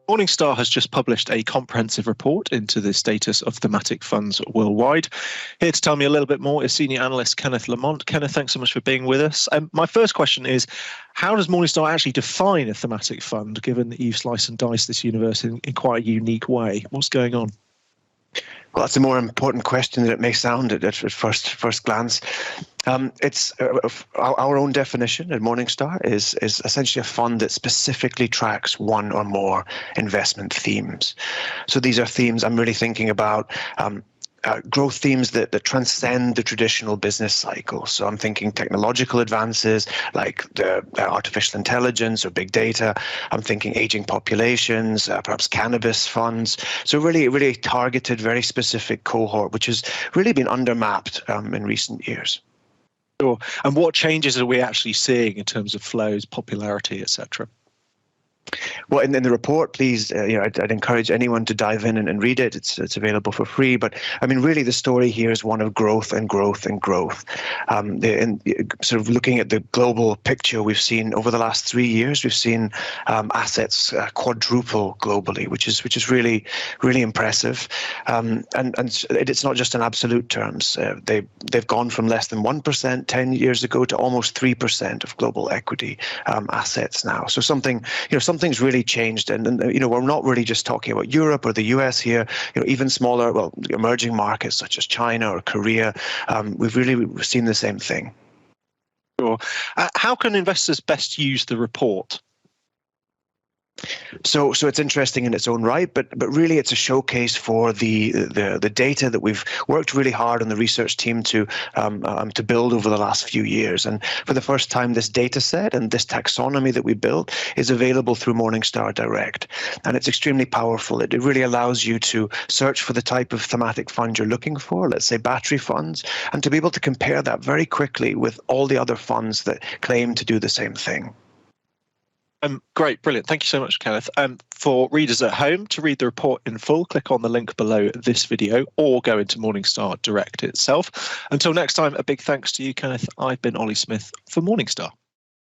Morningstar has just published a comprehensive report into the status of thematic funds worldwide. Here to tell me a little bit more is senior analyst Kenneth Lamont. Kenneth, thanks so much for being with us. My first question is, how does Morningstar actually define a thematic fund, given that you slice and dice this universe in quite a unique way? What's going on? Well, that's a more important question than it may sound at first glance. It's our own definition at Morningstar is essentially a fund that specifically tracks one or more investment themes. So these are themes I'm really thinking about. Growth themes that transcend the traditional business cycle. So I'm thinking technological advances like the artificial intelligence or big data. I'm thinking aging populations, perhaps cannabis funds. So really targeted, very specific cohort, which has really been undermapped in recent years. Sure. And what changes are we actually seeing in terms of flows, popularity, etc.? Well, in the report, please, I'd encourage anyone to dive in and read it. It's available for free. But I mean, really, the story here is one of growth and growth and growth. Sort of looking at the global picture, we've seen over the last 3 years, we've seen assets quadruple globally, which is really impressive. And it's not just in absolute terms. They've gone from less than 1% 10 years ago to almost 3% of global equity assets now. So something's really changed, and we're not really just talking about Europe or the US here. Even smaller, emerging markets such as China or Korea, we've really seen the same thing. Sure. How can investors best use the report? So it's interesting in its own right, but really it's a showcase for the data that we've worked really hard on the research team to build over the last few years. And for the first time, this data set and this taxonomy that we built is available through Morningstar Direct. And it's extremely powerful. It really allows you to search for the type of thematic fund you're looking for, let's say battery funds, and to be able to compare that very quickly with all the other funds that claim to do the same thing. Great, brilliant. Thank you so much, Kenneth. For readers at home, to read the report in full, click on the link below this video or go into Morningstar Direct itself. Until next time, a big thanks to you, Kenneth. I've been Ollie Smith for Morningstar.